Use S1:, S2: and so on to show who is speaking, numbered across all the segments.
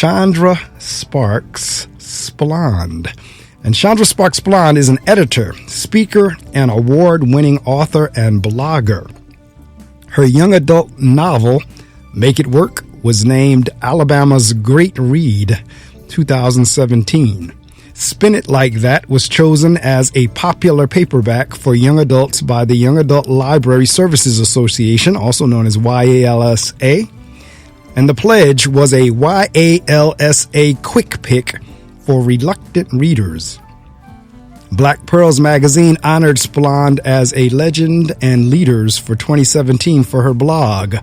S1: Chandra Sparks Splond. And Chandra Sparks Splond is an editor, speaker, and award-winning author and blogger. Her young adult novel, Make It Work, was named Alabama's Great Read 2017. Spin It Like That was chosen as a popular paperback for young adults by the Young Adult Library Services Association, also known as YALSA. And the pledge was a YALSA Quick Pick for reluctant readers. Black Pearls magazine honored Splond as a legend and leaders for 2017 for her blog,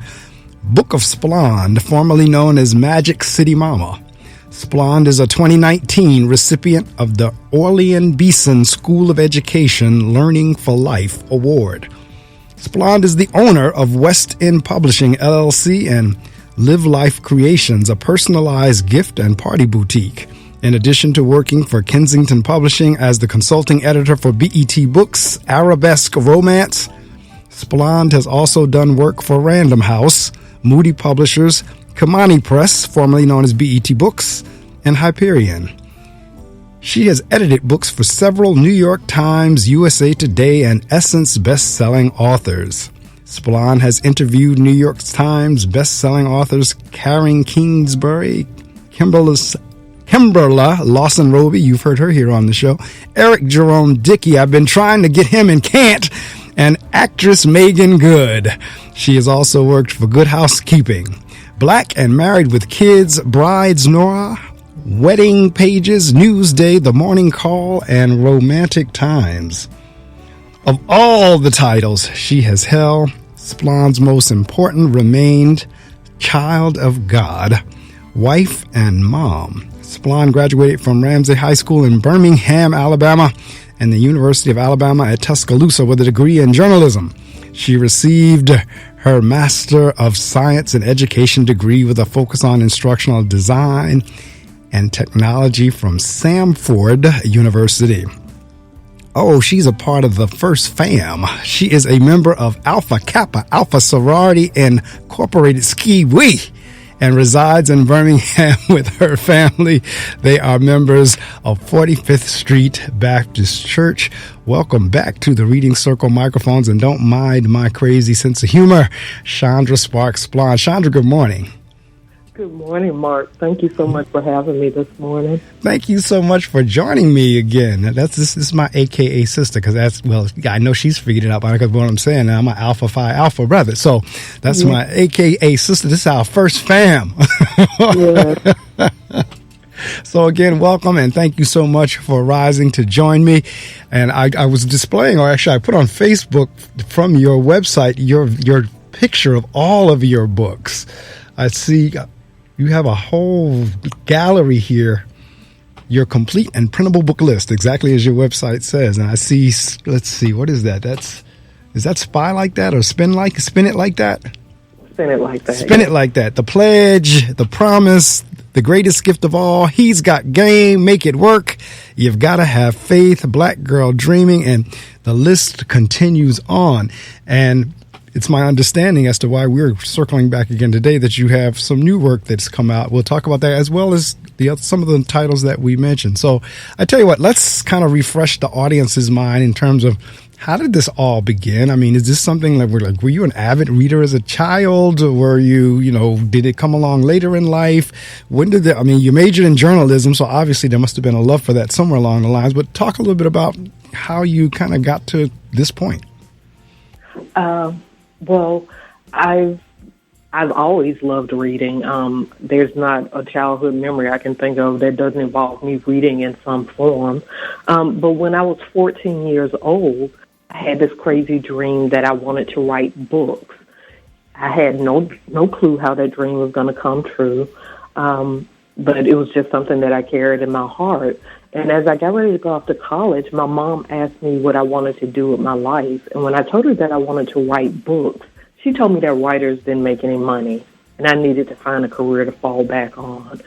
S1: Book of Splond, formerly known as Magic City Momma. Splond is a 2019 recipient of the Orlean Beeson School of Education Learning for Life Award. Splond is the owner of West End Publishing, LLC, and Live Life Creations, a personalized gift and party boutique. In addition to working for Kensington Publishing as the consulting editor for BET Books, Arabesque Romance, Splond has also done work for Random House, Moody Publishers, Kimani Press, formerly known as BET Books, and Hyperion. She has edited books for several New York Times, USA Today, and Essence best-selling authors. Splond has interviewed New York Times best-selling authors Karen Kingsbury, Kimberla Lawson Roby, you've heard her here on the show, Eric Jerome Dickey, I've been trying to get him and can't, and actress Meagan Good. She has also worked for Good Housekeeping, Black and Married with Kids, Brides Noir, Weddingpages, Newsday, The Morning Call, and Romantic Times. Of all the titles she has held, Splond's most important remained Child of God, Wife and Mom. Splond graduated from Ramsey High School in Birmingham, Alabama, and the University of Alabama at Tuscaloosa with a degree in journalism. She received her Master of Science in Education degree with a focus on instructional design and technology from Samford University. Oh, she's a part of the First Fam. She is a member of Alpha Kappa Alpha Sorority Incorporated Ski Wee and resides in Birmingham with her family. They are members of 45th Street Baptist Church. Welcome back to the Reading Circle microphones, and don't mind my crazy sense of humor, Chandra Sparks Splond. Chandra, good morning.
S2: Good morning, Mark. Thank you so much for having me this morning.
S1: Thank you so much for joining me again. This is my AKA sister, because I know she's figured it out by what I'm saying. Now I'm an Alpha Phi Alpha brother, so that's my AKA sister. This is our First Fam.
S2: Yeah.
S1: So again, welcome, and thank you so much for rising to join me. And I was displaying, or actually I put on Facebook from your website, your picture of all of your books. I see you have a whole gallery here, your complete and printable book list, exactly as your website says. And I see, let's see, what is that? Is that Spy Like That or Spin It Like That?
S2: Spin It Like That.
S1: Spin It Like That. The Pledge, The Promise, The Greatest Gift of All, He's Got Game, Make It Work, You've Got to Have Faith, Black Girl Dreaming, and the list continues on. And it's my understanding as to why we're circling back again today that you have some new work that's come out. We'll talk about that as well as some of the titles that we mentioned. So I tell you what, let's kind of refresh the audience's mind in terms of how did this all begin? I mean, is this something were you an avid reader as a child? Or were you, did it come along later in life? You majored in journalism, so obviously there must have been a love for that somewhere along the lines, but talk a little bit about how you kind of got to this point.
S2: Well, I've always loved reading. There's not a childhood memory I can think of that doesn't involve me reading in some form. But when I was 14 years old, I had this crazy dream that I wanted to write books. I had no clue how that dream was going to come true, but it was just something that I carried in my heart. And as I got ready to go off to college, my mom asked me what I wanted to do with my life. And when I told her that I wanted to write books, she told me that writers didn't make any money, and I needed to find a career to fall back on.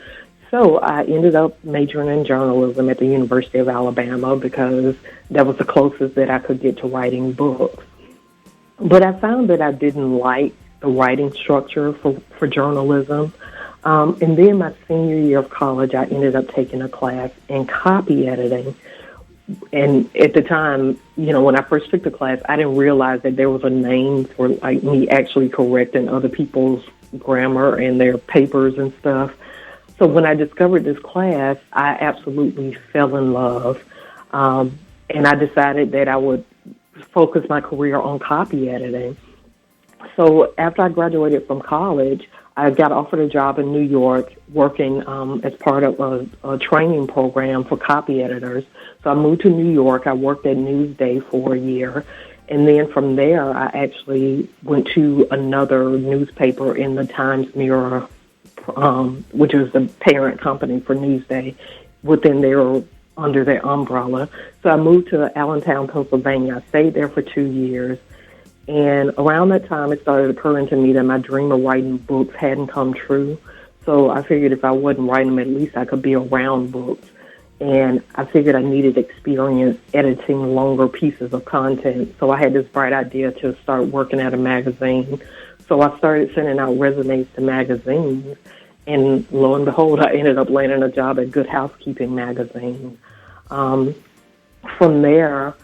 S2: So I ended up majoring in journalism at the University of Alabama because that was the closest that I could get to writing books. But I found that I didn't like the writing structure for journalism. And then my senior year of college, I ended up taking a class in copy editing. And at the time, when I first took the class, I didn't realize that there was a name for like me actually correcting other people's grammar and their papers and stuff. So when I discovered this class, I absolutely fell in love. And I decided that I would focus my career on copy editing. So after I graduated from college, I got offered a job in New York working as part of a training program for copy editors. So I moved to New York. I worked at Newsday for a year. And then from there, I actually went to another newspaper in the Times Mirror, which was the parent company for Newsday, under their umbrella. So I moved to Allentown, Pennsylvania. I stayed there for 2 years. And around that time, it started occurring to me that my dream of writing books hadn't come true. So I figured if I wasn't writing them, at least I could be around books. And I figured I needed experience editing longer pieces of content. So I had this bright idea to start working at a magazine. So I started sending out resumes to magazines. And lo and behold, I ended up landing a job at Good Housekeeping magazine. From there,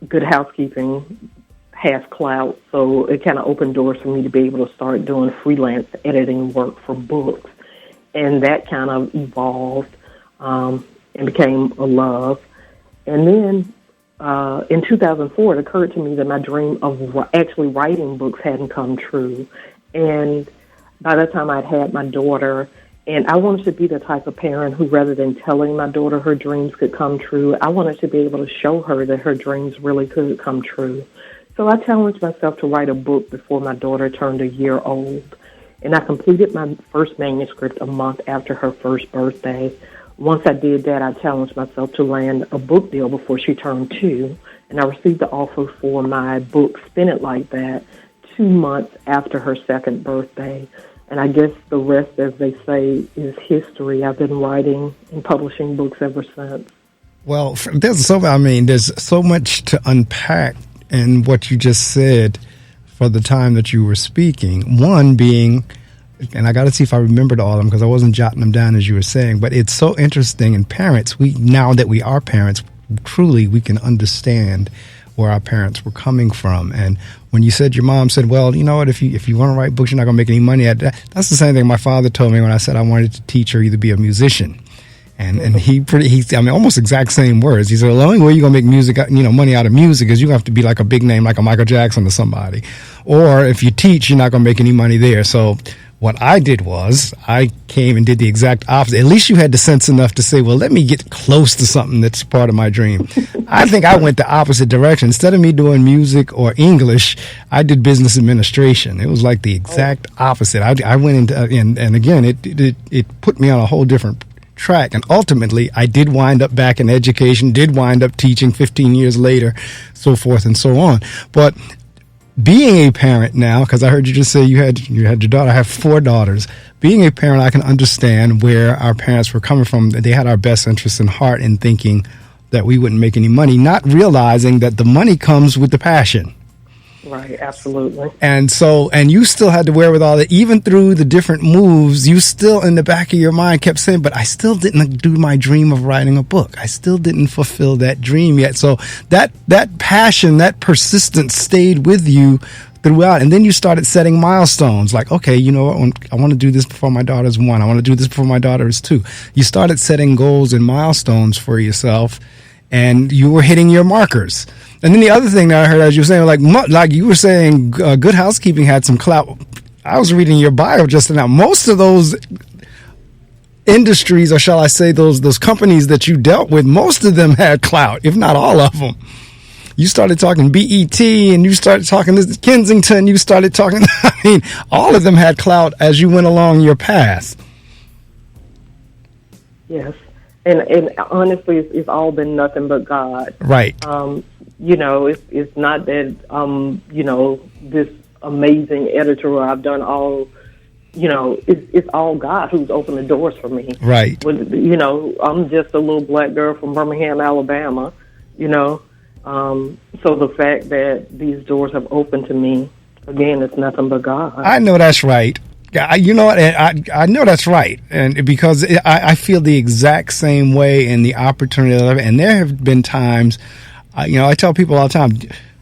S2: Good Housekeeping has clout, so it kind of opened doors for me to be able to start doing freelance editing work for books. And that kind of evolved and became a love. And then in 2004, it occurred to me that my dream of actually writing books hadn't come true. And by that time, I'd had my daughter, and I wanted to be the type of parent who, rather than telling my daughter her dreams could come true, I wanted to be able to show her that her dreams really could come true. So I challenged myself to write a book before my daughter turned a year old. And I completed my first manuscript a month after her first birthday. Once I did that, I challenged myself to land a book deal before she turned 2. And I received the offer for my book, Spin It Like That, 2 months after her second birthday. And I guess the rest, as they say, is history. I've been writing and publishing books ever since.
S1: Well, there's so much to unpack in what you just said for the time that you were speaking. One being, and I got to see if I remembered all of them because I wasn't jotting them down as you were saying, but it's so interesting. And parents, now that we are parents, truly we can understand where our parents were coming from. And when you said your mom said, well, you know what, if you want to write books, you're not going to make any money at that. That's the same thing my father told me when I said I wanted to teach her either be a musician. And almost exact same words. He said, well, the only way you're going to make music, money out of music is you have to be like a big name, like a Michael Jackson or somebody. Or if you teach, you're not going to make any money there. So what I did was I came and did the exact opposite. At least you had the sense enough to say, well, let me get close to something that's part of my dream. I think I went the opposite direction. Instead of me doing music or English, I did business administration. It was like the exact opposite. I went into, and again, it put me on a whole different track. And ultimately, I did wind up back in education, did wind up teaching 15 years later, so forth and so on. But being a parent now, because I heard you just say you had your daughter. I have 4 daughters. Being a parent, I can understand where our parents were coming from. They had our best interests in heart in thinking that we wouldn't make any money, not realizing that the money comes with the passion.
S2: Right, absolutely.
S1: And you still had to wherewithal that even through the different moves, you still in the back of your mind kept saying, but I still didn't do my dream of writing a book. I still didn't fulfill that dream yet. So that passion, that persistence stayed with you throughout. And then you started setting milestones like, okay, you know what, I want to do this before my daughter's 1. I want to do this before my daughter is 2. You started setting goals and milestones for yourself, and you were hitting your markers. And then the other thing that I heard, as you were saying, like you were saying, Good Housekeeping had some clout. I was reading your bio just now. Most of those industries, or shall I say, those companies that you dealt with, most of them had clout, if not all of them. You started talking BET, and you started talking Kensington. You started talking. All of them had clout as you went along your path.
S2: Yes. And honestly, it's all been nothing but God.
S1: Right.
S2: It's not that, this amazing editor I've done all, it's all God who's opened the doors for me.
S1: Right.
S2: I'm just a little black girl from Birmingham, Alabama, so the fact that these doors have opened to me, again, it's nothing but God.
S1: I know that's right. You know what? I know that's right, and because I feel the exact same way in the opportunity of it. And there have been times, I tell people all the time,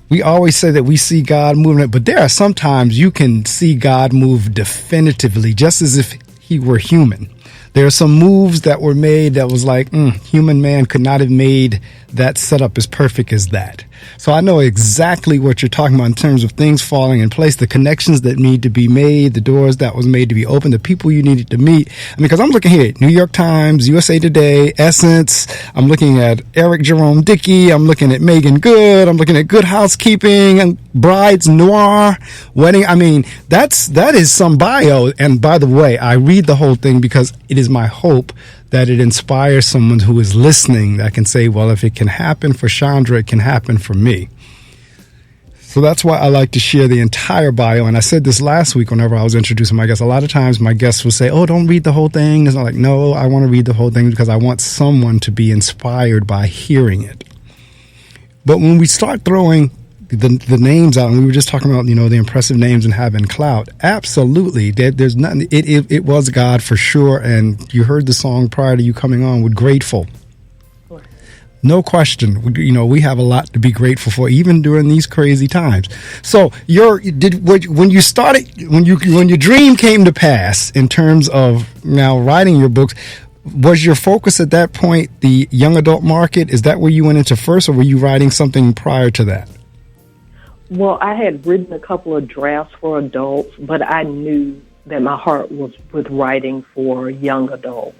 S1: we always say that we see God moving it, but there are sometimes you can see God move definitively, just as if he were human. There are some moves that were made that was like, human man could not have made that setup as perfect as that. So I know exactly what you're talking about in terms of things falling in place, the connections that need to be made, the doors that was made to be opened, the people you needed to meet. I mean, because I'm looking here at New York Times, USA Today, Essence. I'm looking at Jerome Dickey. I'm looking at Meagan Good. I'm looking at Good Housekeeping and Brides, Noir, Wedding. I mean, that is some bio. And by the way, I read the whole thing because it is my hope that it inspires someone who is listening that can say, well, if it can happen for Chandra, it can happen for me. So that's why I like to share the entire bio. And I said this last week whenever I was introducing my guests. A lot of times my guests will say, oh, don't read the whole thing. It's not like, no, I want to read the whole thing because I want someone to be inspired by hearing it. But when we start throwing the names out, and we were just talking about, the impressive names and having clout. Absolutely. There's nothing. It was God for sure. And you heard the song prior to you coming on with Grateful. No question. We have a lot to be grateful for, even during these crazy times. So when your dream came to pass in terms of now writing your books, was your focus at that point the young adult market? Is that where you went into first, or were you writing something prior to that?
S2: Well, I had written a couple of drafts for adults, but I knew that my heart was with writing for young adults.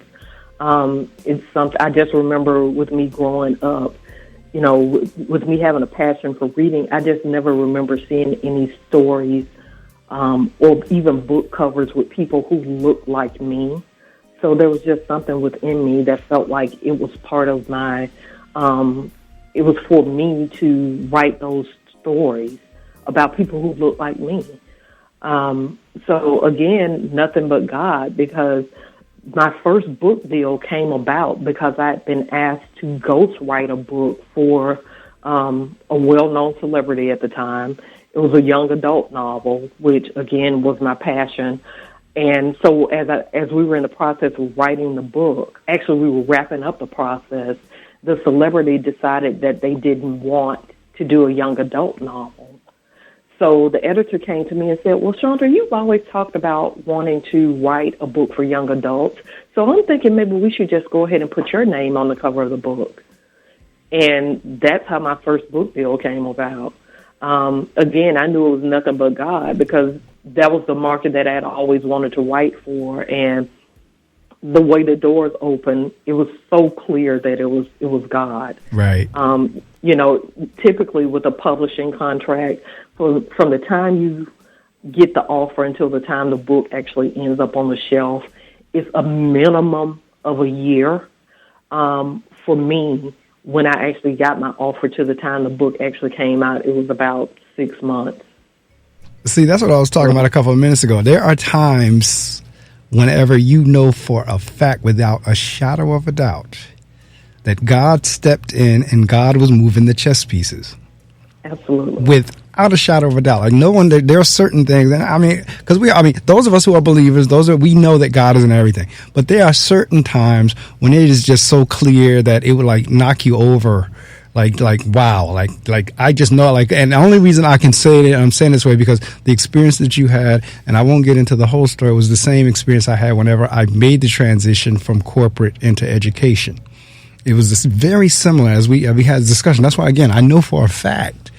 S2: It's something I just remember with me growing up, with me having a passion for reading. I just never remember seeing any stories or even book covers with people who looked like me. So there was just something within me that felt like it was part of my, it was for me to write those stories about people who look like me. So again, nothing but God, because my first book deal came about because I had been asked to ghostwrite a book for a well-known celebrity at the time. It was a young adult novel, which again was my passion. And so as we were in the process of writing the book, actually we were wrapping up the process, the celebrity decided that they didn't want to do a young adult novel. So the editor came to me and said, well, Chandra, you've always talked about wanting to write a book for young adults. So I'm thinking maybe we should just go ahead and put your name on the cover of the book. And that's how my first book deal came about. Again, I knew it was nothing but God, because that was the market that I had always wanted to write for. And the way the doors opened, it was so clear that it was God.
S1: Right.
S2: Typically with a publishing contract, from the time you get the offer until the time the book actually ends up on the shelf, it's a minimum of a year. For me, when I actually got my offer to the time the book actually came out, it was about 6 months.
S1: See, that's what I was talking about a couple of minutes ago. There are times whenever you know for a fact, without a shadow of a doubt, that God stepped in and God was moving the chess pieces.
S2: Absolutely.
S1: Without a shadow of a doubt. Like no one, there are certain things, and those of us who are believers, we know that God is in everything. But there are certain times when it is just so clear that it would like knock you over. Like, wow, like I just know, and the only reason I can say it, I'm saying this way, because the experience that you had, and I won't get into the whole story, was the same experience I had whenever I made the transition from corporate into education. It was this very similar as we had a discussion. That's why, again, I know for a fact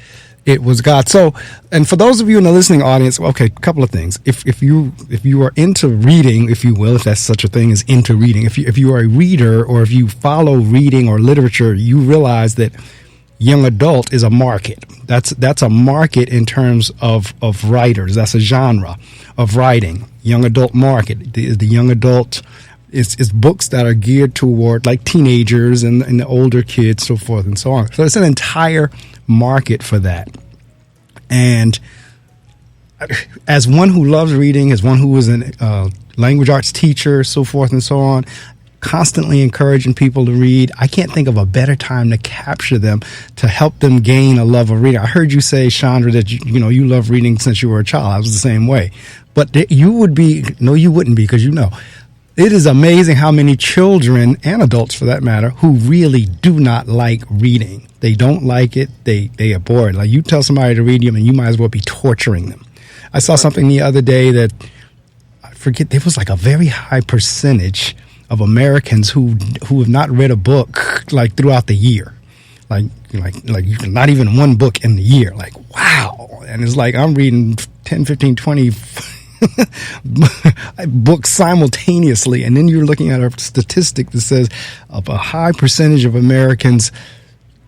S1: it was God. So, and for those of you in the listening audience, okay, a couple of things. If you are into reading, if you will, if that's such a thing as into reading, if you are a reader, or if you follow reading or literature, you realize that young adult is a market. That's a market in terms of writers. That's a genre of writing. Young adult market. The young adult is books that are geared toward like teenagers and the older kids, so forth and so on. So it's an entire market for that. And as one who loves reading, as one who was a language arts teacher, so forth and so on, constantly encouraging people to read, I can't think of a better time to capture them, to help them gain a love of reading. I heard you say, Chandra, that you love reading since you were a child. I was the same way. But you wouldn't be, because it is amazing how many children and adults, for that matter, who really do not like reading. They don't like it. They abhor it. Like, you tell somebody to read them, and you might as well be torturing them. I saw something the other day that, I forget, there was like a very high percentage of Americans who have not read a book like throughout the year. Like not even one book in the year. Like, wow. And it's like I'm reading 10, 15, 20 books simultaneously, and then you're looking at a statistic that says of a high percentage of Americans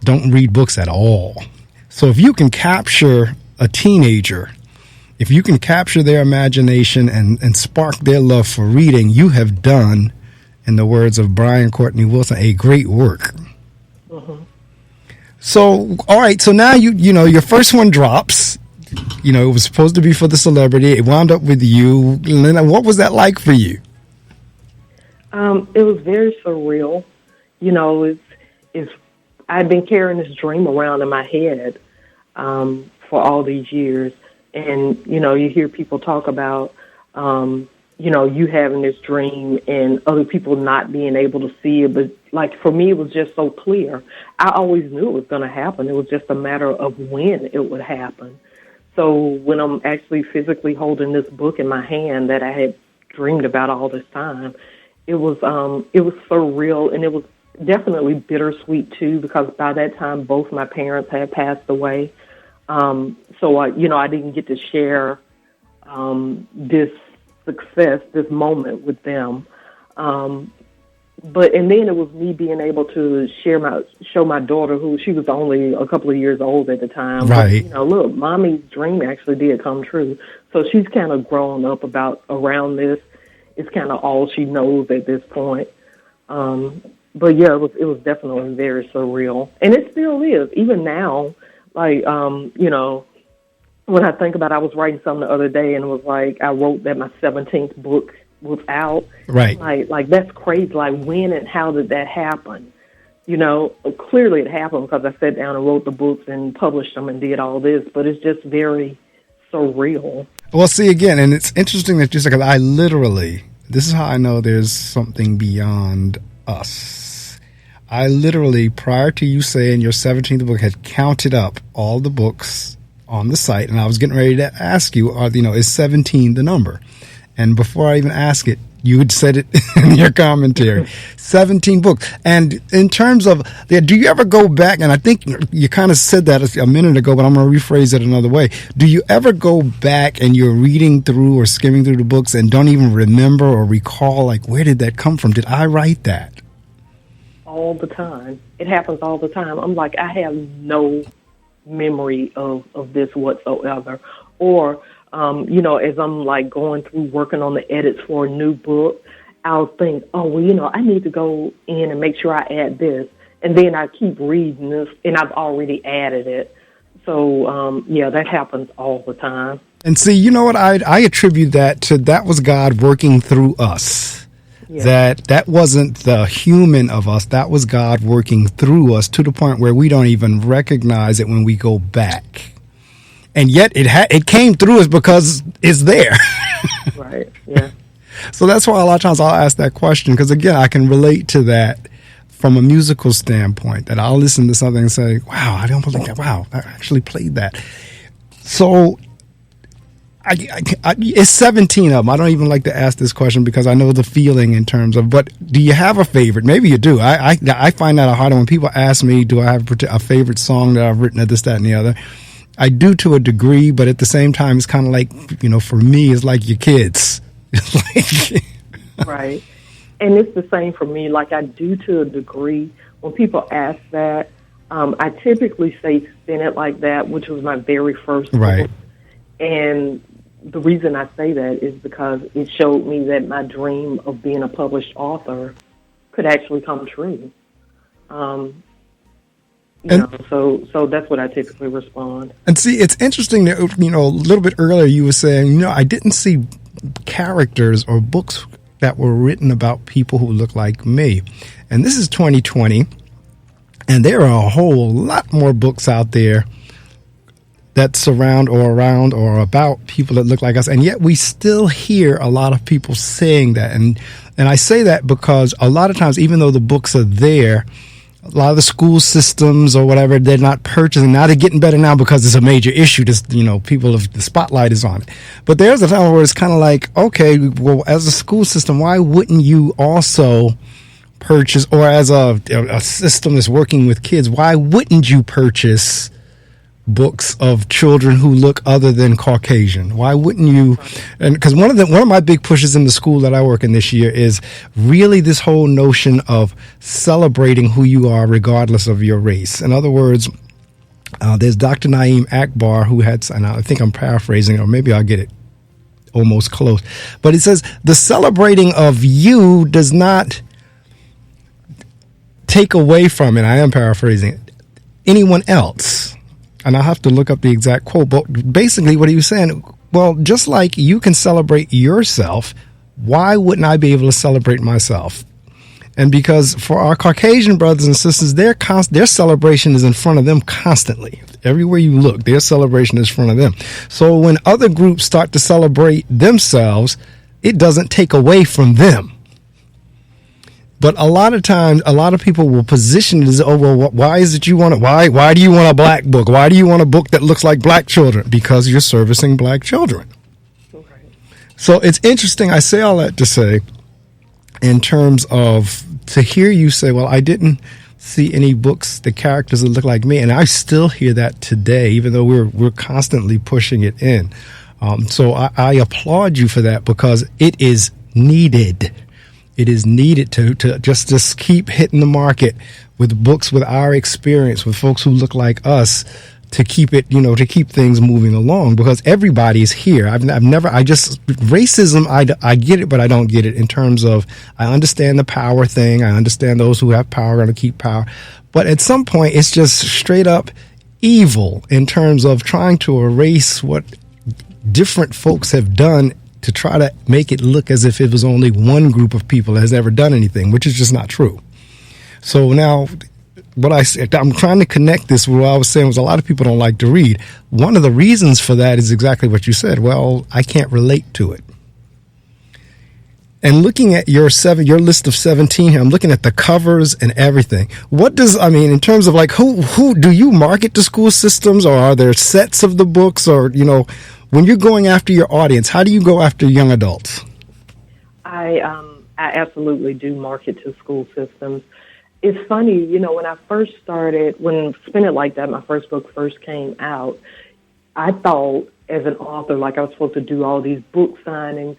S1: don't read books at all. So if you can capture a teenager, if you can capture their imagination and spark their love for reading, you have done, in the words of Brian Courtney Wilson, a great work. Mm-hmm. So, all right, so now your first one drops. It was supposed to be for the celebrity. It wound up with you. What was that like for you?
S2: It was very surreal. I'd been carrying this dream around in my head for all these years. And, you hear people talk about, you having this dream and other people not being able to see it. But, like, for me, it was just so clear. I always knew it was going to happen. It was just a matter of when it would happen. So when I'm actually physically holding this book in my hand that I had dreamed about all this time, it was surreal, and it was definitely bittersweet too, because by that time both my parents had passed away. So I didn't get to share this success, this moment with them. And then it was me being able to show my daughter, who she was only a couple of years old at the time.
S1: Right.
S2: But, look, mommy's dream actually did come true. So she's kind of grown up around this. It's kind of all she knows at this point. But yeah, it was definitely very surreal, and it still is. Even now, like when I think about it, I was writing something the other day, and it was like I wrote that my 17th book was out.
S1: Right.
S2: Like that's crazy. Like, when and how did that happen? Clearly it happened because I sat down and wrote the books and published them and did all this, but it's just very surreal.
S1: Well, see, again, and it's interesting that you said, because this is how I know there's something beyond us. I literally, prior to you saying your 17th book, had counted up all the books on the site, and I was getting ready to ask you, is 17 the number? And before I even ask it, you had said it in your commentary. 17 books. And in terms of, do you ever go back, and I think you kind of said that a minute ago, but I'm going to rephrase it another way. Do you ever go back and you're reading through or skimming through the books and don't even remember or recall, like, where did that come from? Did I write that?
S2: All the time. It happens all the time. I'm like, I have no memory of this whatsoever. Or, as I'm like going through working on the edits for a new book, I'll think, I need to go in and make sure I add this. And then I keep reading this, and I've already added it. So, that happens all the time.
S1: And see, you know what? I attribute that was God working through us. Yeah. That wasn't the human of us. That was God working through us to the point where we don't even recognize it when we go back. And yet it came through us because it's there.
S2: Right, yeah.
S1: So that's why a lot of times I'll ask that question, because, again, I can relate to that from a musical standpoint, that I'll listen to something and say, wow, I don't believe that. Wow, I actually played that. So it's 17 of them. I don't even like to ask this question because I know the feeling in terms of, but do you have a favorite? Maybe you do. I find that harder when people ask me, do I have a favorite song that I've written, this, that, and the other. I do to a degree, but at the same time, it's kind of like, for me, it's like your kids.
S2: Right. And it's the same for me. Like, I do to a degree. When people ask that, I typically say Spin It Like That, which was my very first book. And the reason I say that is because it showed me that my dream of being a published author could actually come true. So that's what I typically respond.
S1: And see, it's interesting that, a little bit earlier you were saying, I didn't see characters or books that were written about people who look like me. And this is 2020, and there are a whole lot more books out there that surround or around or about people that look like us. And yet we still hear a lot of people saying that. And I say that because a lot of times, even though the books are there, a lot of the school systems or whatever, they're not purchasing. Now they're getting better now because it's a major issue. Just, the spotlight is on it. But there's a time where it's kind of like, okay, well, as a school system, why wouldn't you also purchase, or as a system that's working with kids, why wouldn't you purchase books of children who look other than Caucasian? Why wouldn't you? And because one of my big pushes in the school that I work in this year is really this whole notion of celebrating who you are regardless of your race. In other words, there's Dr. Naeem Akbar who had, and I think I'm paraphrasing, or maybe I'll get it almost close, but it says the celebrating of you does not take away from, and I am paraphrasing it, anyone else. And I'll have to look up the exact quote, but basically what he was saying, well, just like you can celebrate yourself, why wouldn't I be able to celebrate myself? And because for our Caucasian brothers and sisters, their celebration is in front of them constantly. Everywhere you look, their celebration is in front of them. So when other groups start to celebrate themselves, it doesn't take away from them. But a lot of times, a lot of people will position it as, oh, well, why is it you want it? Why do you want a black book? Why do you want a book that looks like black children? Because you're servicing black children. Okay. So it's interesting. I say all that to say, in terms of, to hear you say, well, I didn't see any books, the characters that look like me. And I still hear that today, even though we're constantly pushing it in. So I applaud you for that, because it is needed. It is needed to just keep hitting the market with books with our experience, with folks who look like us, to keep it, to keep things moving along, because everybody is here. Racism, I get it, but I don't get it in terms of, I understand the power thing. I understand those who have power are going to keep power. But at some point, it's just straight up evil in terms of trying to erase what different folks have done to try to make it look as if it was only one group of people that has ever done anything, which is just not true. So now, I'm trying to connect this with what I was saying was, a lot of people don't like to read. One of the reasons for that is exactly what you said. Well, I can't relate to it. And looking at your list of 17 here, I'm looking at the covers and everything. In terms of like, who do you market to school systems, or are there sets of the books, or, when you're going after your audience, how do you go after young adults? I
S2: absolutely do market to school systems. It's funny, when I first started, when Spin It Like That, my first book first came out, I thought as an author, like I was supposed to do all these book signings.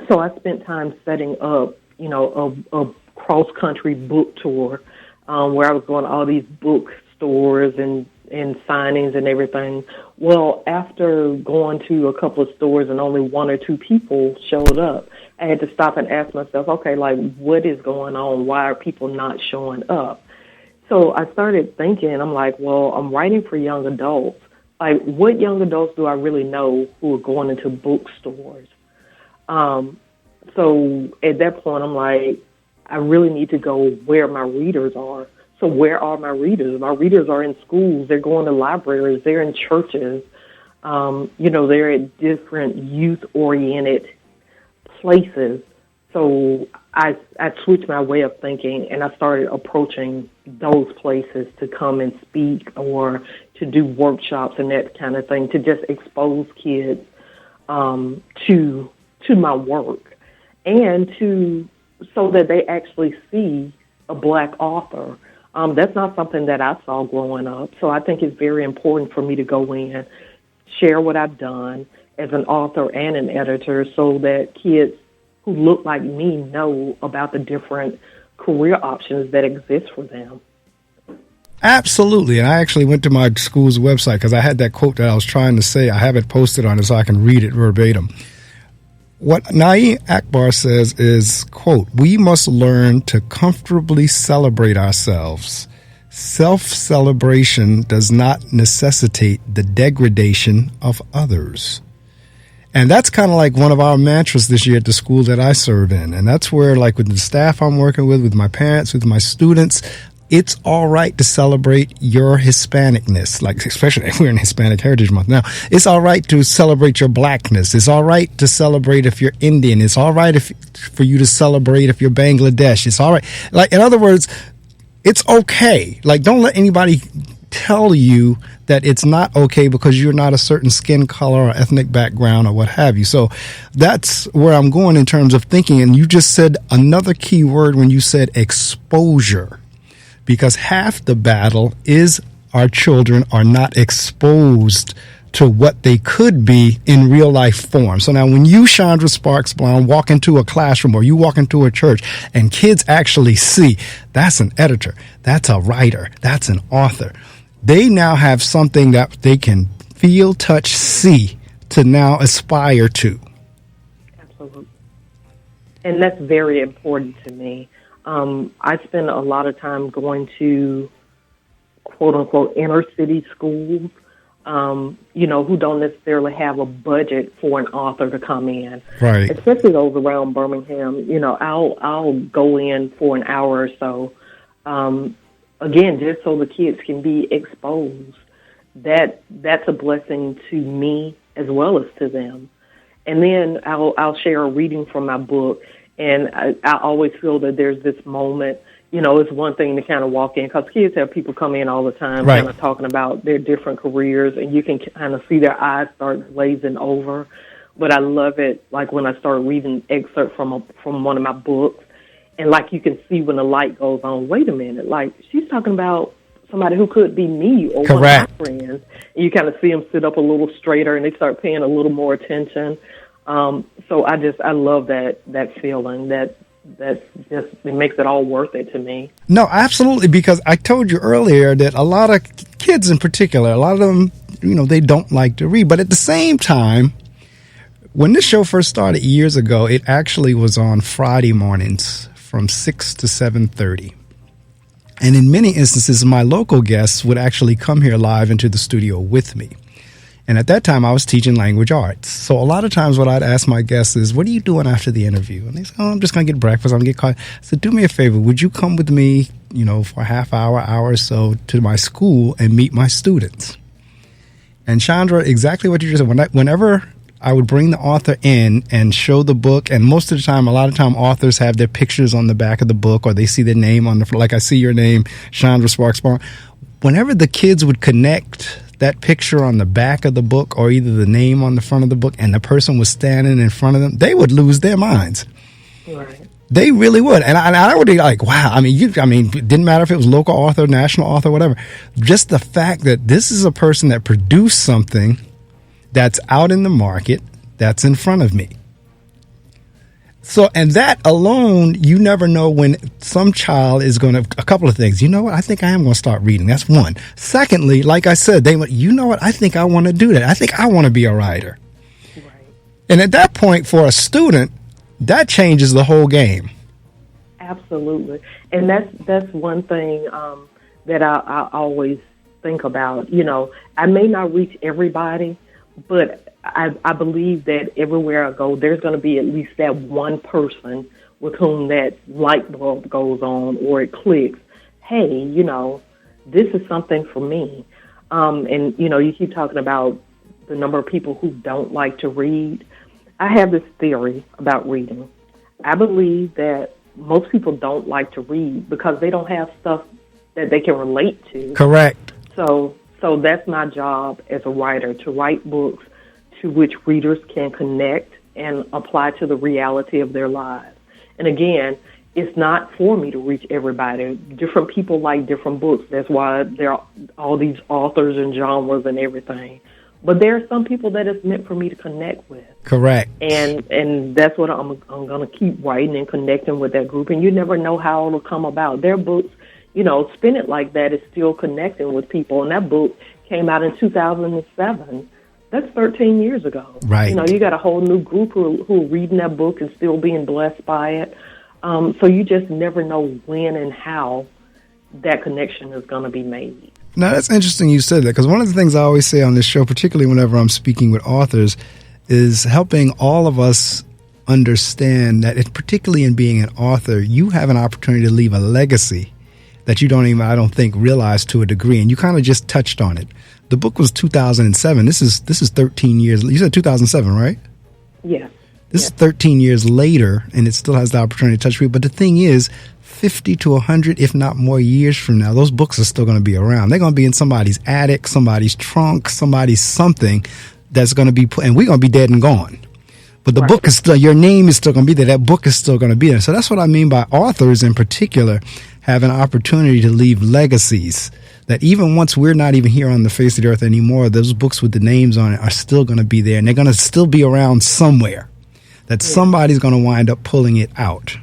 S2: So I spent time setting up, a cross-country book tour where I was going to all these bookstores and signings and everything. Well, after going to a couple of stores and only one or two people showed up, I had to stop and ask myself, okay, like, what is going on? Why are people not showing up? So I started thinking, I'm like, well, I'm writing for young adults. Like, what young adults do I really know who are going into bookstores? So at that point, I'm like, I really need to go where my readers are. So where are my readers? My readers are in schools. They're going to libraries. They're in churches. They're at different youth-oriented places. So I switched my way of thinking, and I started approaching those places to come and speak, or to do workshops and that kind of thing, to just expose kids to my work, and so that they actually see a black author. That's not something that I saw growing up. So I think it's very important for me to go in, share what I've done as an author and an editor, so that kids who look like me know about the different career options that exist for them.
S1: Absolutely. And I actually went to my school's website because I had that quote that I was trying to say. I have it posted on it so I can read it verbatim. What Naeem Akbar says is, quote, "We must learn to comfortably celebrate ourselves. Self-celebration does not necessitate the degradation of others." And that's kind of like one of our mantras this year at the school that I serve in. And that's where, like, with the staff I'm working with my parents, with my students, it's all right to celebrate your Hispanicness, like especially if we're in Hispanic Heritage Month now. It's all right to celebrate your blackness. It's all right to celebrate if you're Indian. It's all right for you to celebrate if you're Bangladesh. It's all right. Like, in other words, it's okay. Like, don't let anybody tell you that it's not okay because you're not a certain skin color or ethnic background or what have you. So that's where I'm going in terms of thinking. And you just said another key word when you said exposure, because half the battle is our children are not exposed to what they could be in real life form. So now when you, Chandra Sparks Splond, walk into a classroom or you walk into a church and kids actually see that's an editor, that's a writer, that's an author, they now have something that they can feel, touch, see to now aspire to.
S2: Absolutely. And that's very important to me. I spend a lot of time going to quote-unquote inner-city schools, who don't necessarily have a budget for an author to come in.
S1: Right.
S2: Especially those around Birmingham. I'll go in for an hour or so, again, just so the kids can be exposed. That's a blessing to me as well as to them. And then I'll share a reading from my book, and I always feel that there's this moment. It's one thing to kind of walk in, because kids have people come in all the time,
S1: right,
S2: kind of talking about their different careers, and you can kind of see their eyes start glazing over. But I love it, like when I start reading excerpt from one of my books, and like you can see when the light goes on, wait a minute, like she's talking about somebody who could be me or
S1: correct,
S2: one of my friends. And you kind of see them sit up a little straighter, and they start paying a little more attention. So I love that feeling. That just, it makes it all worth it to me.
S1: No, absolutely, because I told you earlier that a lot of kids in particular, a lot of them, they don't like to read. But at the same time, when this show first started years ago, it actually was on Friday mornings from 6 to 7:30. And in many instances, my local guests would actually come here live into the studio with me. And at that time, I was teaching language arts. So a lot of times what I'd ask my guests is, what are you doing after the interview? And they say, I'm just going to get breakfast. I'm going to get coffee. I said, do me a favor. Would you come with me, for a half hour or so to my school and meet my students? And Chandra, exactly what you just said. Whenever I would bring the author in and show the book, and most of the time, a lot of time, authors have their pictures on the back of the book, or they see their name on the front. Like I see your name, Chandra Sparks Splond. Whenever the kids would connect that picture on the back of the book, or either the name on the front of the book, and the person was standing in front of them, they would lose their minds.
S2: Right.
S1: They really would. And I would be like, wow. It didn't matter if it was local author, national author, whatever. Just the fact that this is a person that produced something that's out in the market, that's in front of me. So, and that alone, you never know when some child is going to, a couple of things. You know what? I think I am going to start reading. That's one. Secondly, like I said, they went, you know what? I think I want to do that. I think I want to be a writer. Right. And at that point, for a student, that changes the whole game. Absolutely.
S2: And that's one thing that I always think about. I may not reach everybody, but I believe that everywhere I go, there's going to be at least that one person with whom that light bulb goes on, or it clicks. Hey, this is something for me. And you keep talking about the number of people who don't like to read. I have this theory about reading. I believe that most people don't like to read because they don't have stuff that they can relate to.
S1: Correct.
S2: So that's my job as a writer, to write books to which readers can connect and apply to the reality of their lives. And again, it's not for me to reach everybody. Different people like different books. That's why there are all these authors and genres and everything. But there are some people that it's meant for me to connect with.
S1: Correct.
S2: And that's what I'm going to keep writing and connecting with that group. And you never know how it'll come about. Their books, Spin It Like That is still connecting with people. And that book came out in 2007. That's 13 years ago.
S1: Right.
S2: You got a whole new group who are reading that book and still being blessed by it. So you just never know when and how that connection is going to be made.
S1: Now, that's interesting you said that, because one of the things I always say on this show, particularly whenever I'm speaking with authors, is helping all of us understand that, particularly in being an author, you have an opportunity to leave a legacy that you don't even, I don't think, realize to a degree. And you kind of just touched on it. The book was 2007. This is 13 years. You said 2007, right?
S2: Yeah.
S1: This is 13 years later, and it still has the opportunity to touch people. But the thing is, 50 to 100, if not more years from now, those books are still going to be around. They're going to be in somebody's attic, somebody's trunk, somebody's something that's going to be put, and we're going to be dead and gone. But the book is still, your name is still going to be there. That book is still going to be there. So that's what I mean by authors in particular have an opportunity to leave legacies that even once we're not even here on the face of the earth anymore, those books with the names on it are still going to be there, and they're going to still be around somewhere, that somebody's going to wind up pulling it out.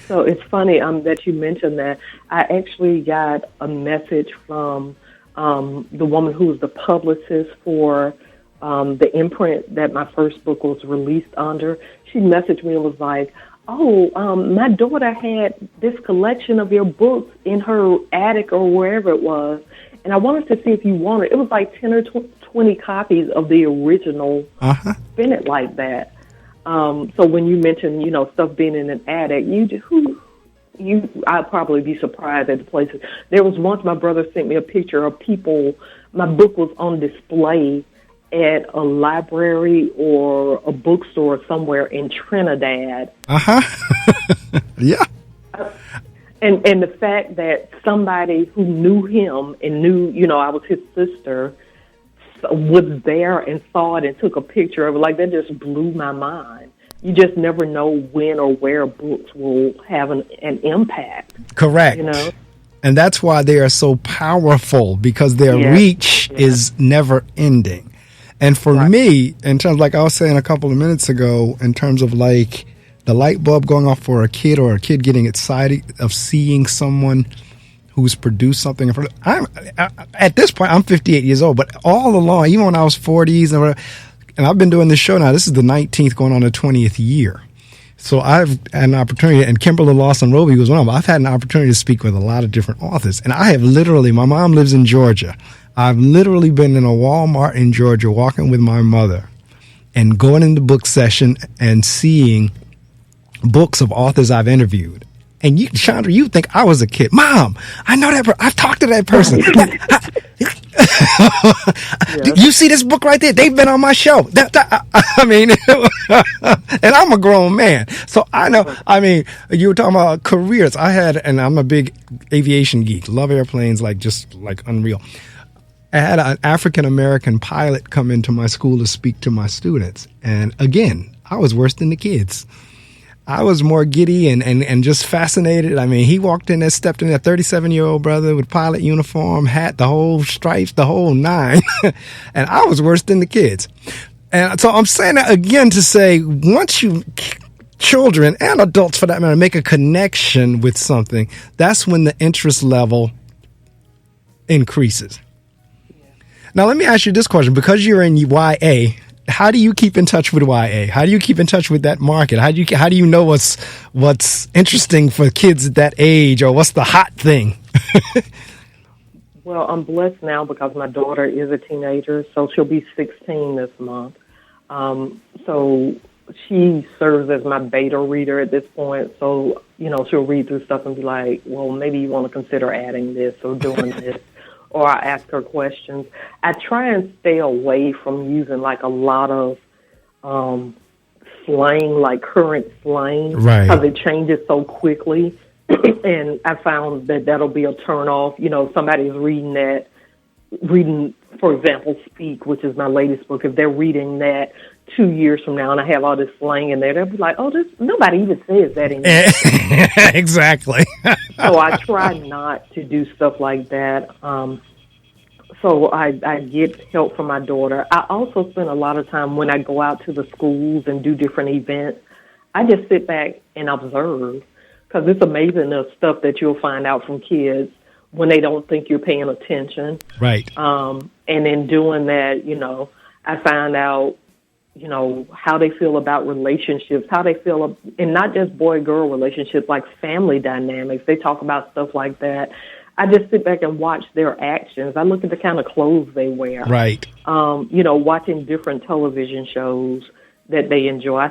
S2: So it's funny that you mentioned that. I actually got a message from the woman who was the publicist for the imprint that my first book was released under. She messaged me and was like, my daughter had this collection of your books in her attic or wherever it was, and I wanted to see if you wanted. It was like 10 or 20 copies of the original Bennett like that. So when you mentioned, stuff being in an attic, I'd probably be surprised at the places. There was once my brother sent me a picture of people. My book was on display at a library or a bookstore somewhere in Trinidad.
S1: Yeah.
S2: And the fact that somebody who knew him and knew, I was his sister, was there and saw it and took a picture of it, like that just blew my mind. You just never know when or where books will have an impact.
S1: Correct. And that's why they are so powerful, because their reach is never ending. And for me, in terms, like I was saying a couple of minutes ago, in terms of like the light bulb going off for a kid, or a kid getting excited of seeing someone who's produced something. At this point, I'm 58 years old, but all along, even when I was 40s, and I've been doing this show now, this is the 19th going on the 20th year. So I've had an opportunity, and Kimberla Lawson Roby was one of them. I've had an opportunity to speak with a lot of different authors. And I have literally, my mom lives in Georgia. I've literally been in a Walmart in Georgia walking with my mother and going into book session and seeing books of authors I've interviewed. And you, Chandra, you think I was a kid. Mom, I know that I've talked to that person. You see this book right there? They've been on my show. I mean, and I'm a grown man. So I know, you were talking about careers. And I'm a big aviation geek. Love airplanes just like unreal. I had an African-American pilot come into my school to speak to my students. And again, I was worse than the kids. I was more giddy and just fascinated. I mean, he walked in there, stepped in there, 37-year-old brother with pilot uniform, hat, the whole stripes, the whole nine. And I was worse than the kids. And so I'm saying that again to say, once children and adults for that matter make a connection with something, that's when the interest level increases. Now, let me ask you this question. Because you're in YA, how do you keep in touch with YA? How do you keep in touch with that market? How do you know what's interesting for kids at that age, or what's the hot thing?
S2: Well, I'm blessed now because my daughter is a teenager, so she'll be 16 this month. So she serves as my beta reader at this point. So, she'll read through stuff and be like, well, maybe you want to consider adding this or doing this. Or I ask her questions. I try and stay away from using a lot of slang, like current slang, because it changes so quickly. And I found that that'll be a turn off. Somebody's reading, for example, Speak, which is my latest book. If they're reading that 2 years from now and I have all this slang in there, they'll be like, nobody even says that anymore.
S1: Exactly.
S2: So I try not to do stuff like that. So I get help from my daughter. I also spend a lot of time when I go out to the schools and do different events. I just sit back and observe, because it's amazing the stuff that you'll find out from kids when they don't think you're paying attention.
S1: Right.
S2: And in doing that, I find out, how they feel about relationships, how they feel, and not just boy-girl relationships, like family dynamics. They talk about stuff like that. I just sit back and watch their actions. I look at the kind of clothes they wear.
S1: Right.
S2: Watching different television shows, that they enjoy.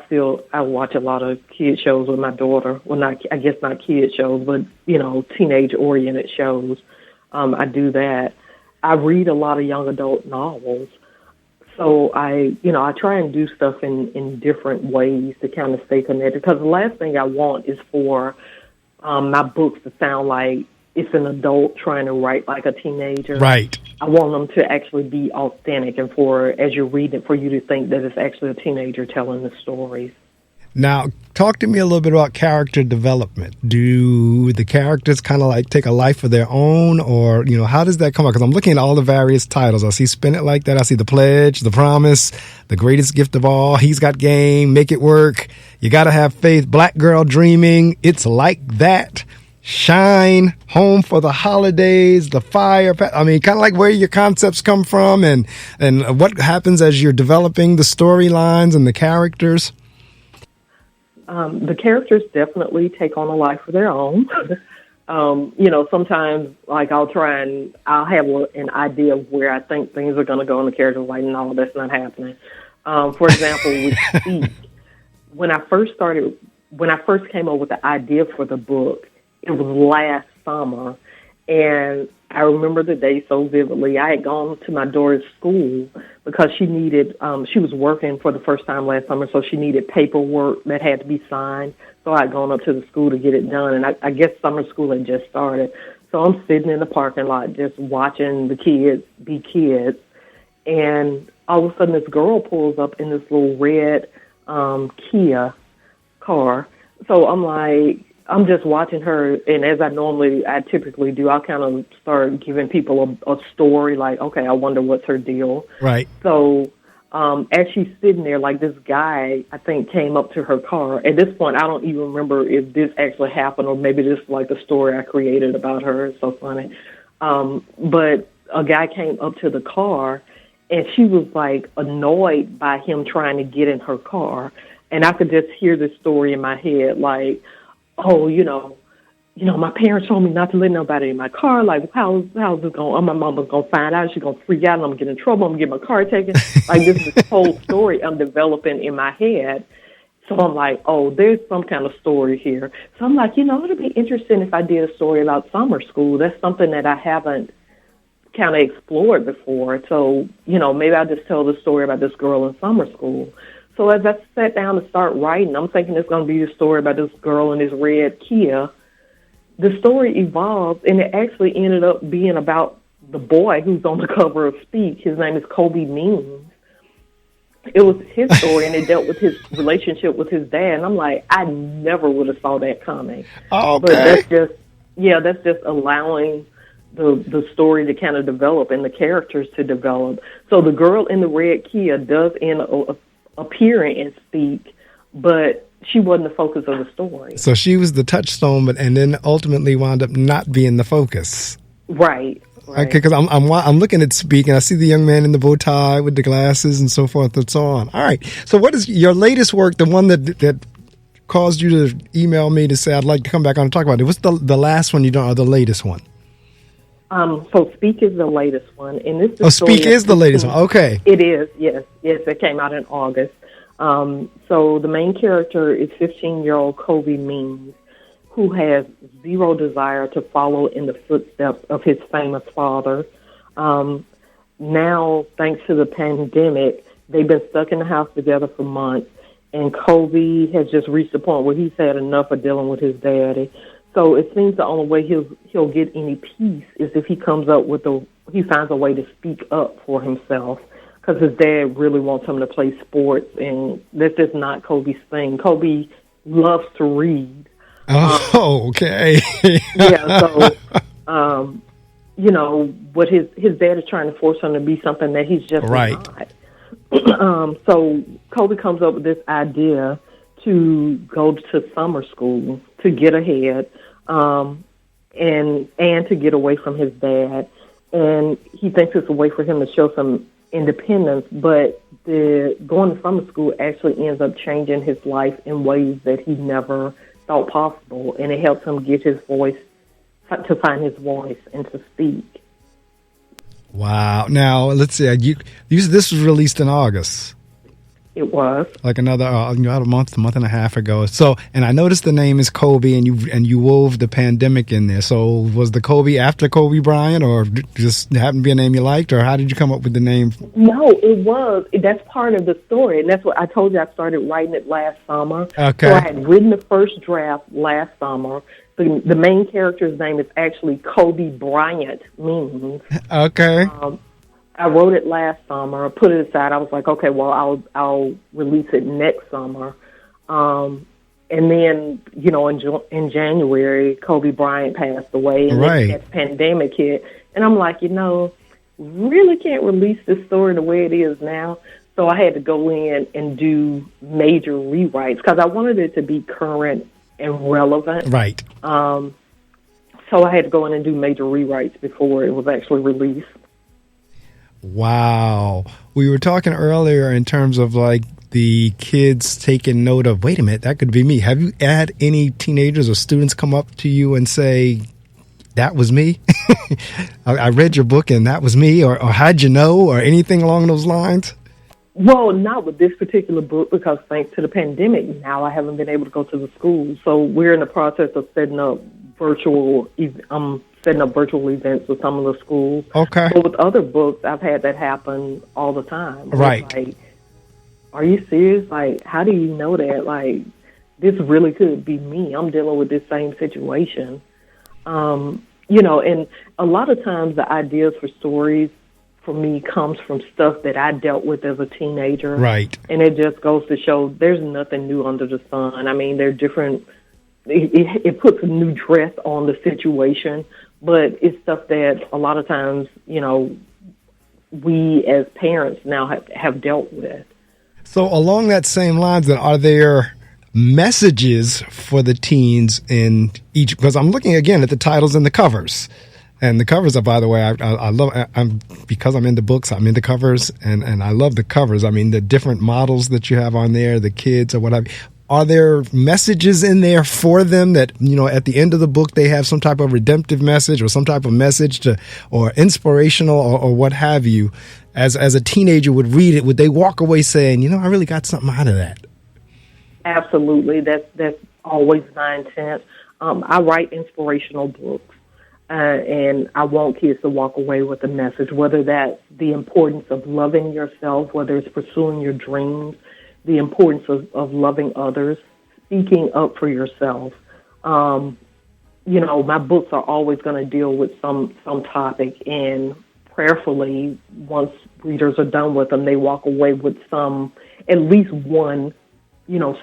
S2: I watch a lot of kid shows with my daughter. Well, I guess not kid shows, but, teenage-oriented shows. I do that. I read a lot of young adult novels. So I try and do stuff in different ways to kind of stay connected. Because the last thing I want is for my books to sound like it's an adult trying to write like a teenager.
S1: Right.
S2: I want them to actually be authentic, and as you're reading it, for you to think that it's actually a teenager telling the stories.
S1: Now, talk to me a little bit about character development. Do the characters kind of like take a life of their own, or, how does that come out? Because I'm looking at all the various titles. I see Spin It Like That. I see The Pledge, The Promise, The Greatest Gift of All, He's Got Game, Make It Work, You Gotta Have Faith, Black Girl Dreaming, It's Like That, Shine, Home for the Holidays, The Fire. I mean, kind of like where your concepts come from and what happens as you're developing the storylines and the characters.
S2: The characters definitely take on a life of their own. Sometimes like I'll have an idea of where I think things are going to go, and the character's like, no, that's not happening. For example, with Speak, when I first came up with the idea for the book, it was last summer, and I remember the day so vividly. I had gone to my daughter's school because she was working for the first time last summer, so she needed paperwork that had to be signed. So I had gone up to the school to get it done, and I guess summer school had just started. So I'm sitting in the parking lot just watching the kids be kids, and all of a sudden this girl pulls up in this little red Kia car. So I'm just watching her, and as I typically do, I'll kind of start giving people a story, like, okay, I wonder what's her deal.
S1: Right.
S2: So as she's sitting there, like, this guy, I think, came up to her car. At this point, I don't even remember if this actually happened, or maybe this is like the story I created about her. It's so funny. But a guy came up to the car, and she was, like, annoyed by him trying to get in her car. And I could just hear the story in my head, like, oh, my parents told me not to let nobody in my car. Like, how's this going? My mama's going to find out. She's going to freak out, and I'm going to get in trouble. I'm going to get my car taken. Like, this is this whole story I'm developing in my head. So I'm like, oh, there's some kind of story here. So I'm like, it'd be interesting if I did a story about summer school. That's something that I haven't kind of explored before. So, maybe I'll just tell the story about this girl in summer school. So as I sat down to start writing, I'm thinking it's going to be a story about this girl in this red Kia. The story evolved, and it actually ended up being about the boy who's on the cover of Speak. His name is Kobe Means. It was his story, and it dealt with his relationship with his dad. And I'm like, I never would have saw that coming.
S1: Oh, okay.
S2: But that's just allowing the story to kind of develop and the characters to develop. So the girl in the red Kia does end up appearing and Speak, but she wasn't the focus of the story.
S1: So she was the touchstone, and then ultimately wound up not being the focus.
S2: Right.
S1: Okay, because I'm looking at Speak, and I see the young man in the bow tie with the glasses and so forth and so on. All right. So what is your latest work, the one that caused you to email me to say I'd like to come back on and talk about it? What's the last one you done, or the latest one?
S2: So Speak is the latest one, and this is
S1: Speak is the latest one. Okay,
S2: it is. Yes, it came out in August. So the main character is 15-year-old Kobe Means, who has zero desire to follow in the footsteps of his famous father. Now, thanks to the pandemic, they've been stuck in the house together for months, and Kobe has just reached the point where he's had enough of dealing with his daddy. So it seems the only way he'll get any peace is if he finds a way to speak up for himself, because his dad really wants him to play sports, and that's just not Kobe's thing. Kobe loves to read.
S1: Oh, okay.
S2: Yeah, so, what his dad is trying to force him to be something that he's just not. So Kobe comes up with this idea to go to summer school to get ahead, and to get away from his dad. And he thinks it's a way for him to show some independence, but going to summer school actually ends up changing his life in ways that he never thought possible, and it helps him get his voice, to find his voice and to speak.
S1: Wow. Now, let's see. This was released in August.
S2: It was
S1: like another about a month and a half ago. So, and I noticed the name is Kobe, and you wove the pandemic in there. So, was the Kobe after Kobe Bryant, or just happened to be a name you liked, or how did you come up with the name?
S2: No, it was. That's part of the story, and that's what I told you. I started writing it last summer.
S1: Okay.
S2: So I had written the first draft last summer. The main character's name is actually Kobe Bryant Means.
S1: Okay.
S2: I wrote it last summer, put it aside. I was like, okay, well, I'll release it next summer. And then, in January, Kobe Bryant passed away, and
S1: right.
S2: that pandemic hit. And I'm like, really can't release this story the way it is now. So I had to go in and do major rewrites because I wanted it to be current and relevant.
S1: Right.
S2: So I had to go in and do major rewrites before it was actually released.
S1: Wow. We were talking earlier in terms of like the kids taking note of, wait a minute, that could be me. Have you had any teenagers or students come up to you and say, that was me? I read your book and that was me, or how'd you know, or anything along those lines? Well,
S2: not with this particular book because thanks to the pandemic, now I haven't been able to go to the school. So we're in the process of setting up virtual events with some of the schools.
S1: Okay.
S2: But with other books, I've had that happen all the time.
S1: Right.
S2: Like, are you serious? Like, how do you know that? Like, this really could be me. I'm dealing with this same situation. And a lot of times the ideas for stories for me comes from stuff that I dealt with as a teenager.
S1: Right.
S2: And it just goes to show there's nothing new under the sun. I mean, they're different. It puts a new dress on the situation, but it's stuff that a lot of times, we as parents now have dealt with.
S1: So along that same lines, then, are there messages for the teens in each? Because I'm looking again at the titles and the covers. And the covers are, by the way, I love. Because I'm into books, I'm into covers, and I love the covers. I mean, the different models that you have on there, the kids or whatever. Are there messages in there for them that, at the end of the book, they have some type of redemptive message or some type of message or inspirational or what have you? As a teenager would read it, would they walk away saying, I really got something out of that?
S2: Absolutely. That's always my intent. I write inspirational books, and I want kids to walk away with a message, whether that's the importance of loving yourself, whether it's pursuing your dreams, the importance of loving others, speaking up for yourself. My books are always going to deal with some topic, and prayerfully, once readers are done with them, they walk away with at least one,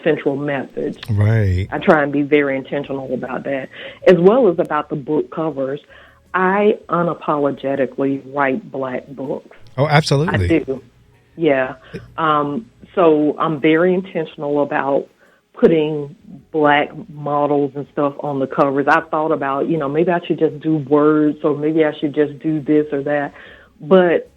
S2: central message.
S1: Right.
S2: I try and be very intentional about that, as well as about the book covers. I unapologetically write Black books.
S1: Oh, absolutely.
S2: I do. Yeah. So I'm very intentional about putting Black models and stuff on the covers. I've thought about, maybe I should just do words, or maybe I should just do this or that. But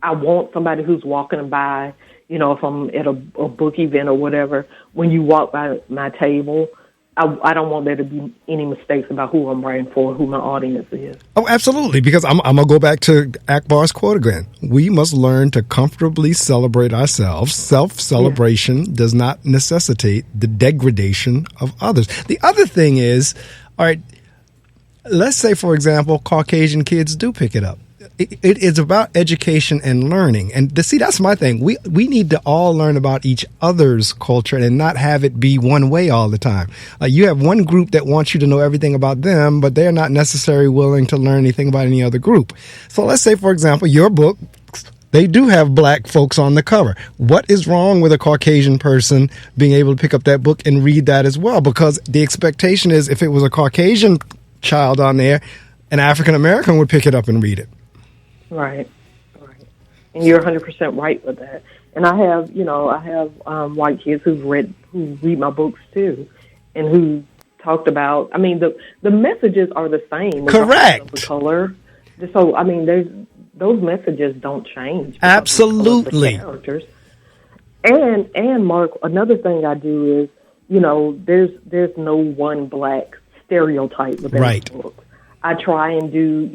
S2: I want somebody who's walking by, if I'm at a book event or whatever, when you walk by my table, I don't want there to be any mistakes about who I'm writing for, who my audience is.
S1: Oh, absolutely, because I'm going to go back to Akbar's quote again. We must learn to comfortably celebrate ourselves. Self-celebration does not necessitate the degradation of others. The other thing is, all right, let's say, for example, Caucasian kids do pick it up. It is about education and learning. And that's my thing. We need to all learn about each other's culture and not have it be one way all the time. Like, you have one group that wants you to know everything about them, but they're not necessarily willing to learn anything about any other group. So let's say, for example, your book, they do have Black folks on the cover. What is wrong with a Caucasian person being able to pick up that book and read that as well? Because the expectation is, if it was a Caucasian child on there, an African American would pick it up and read it.
S2: Right. And you're 100% right with that. And I have white kids who read my books too, and who talked about. I mean, the messages are the same.
S1: Correct.
S2: The color. So I mean, those messages don't change.
S1: Absolutely.
S2: The characters. And Mark, another thing I do is, there's no one Black stereotype within the book. I try and do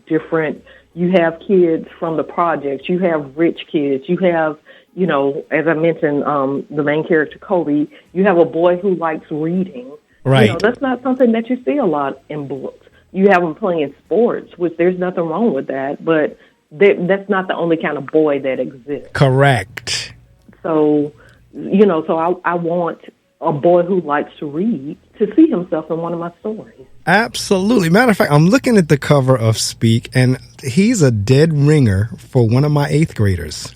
S2: different. You have kids from the projects. You have rich kids. You have, you know, as I mentioned, the main character, Kobe, you have a boy who likes reading.
S1: Right.
S2: You know, that's not something that you see a lot in books. You have him playing sports, which there's nothing wrong with that, but that's not the only kind of boy that exists.
S1: Correct.
S2: So, you know, so I want a boy who likes to read to see himself in one of my stories.
S1: Absolutely. Matter of fact, I'm looking at the cover of Speak, and he's a dead ringer for one of my 8th graders.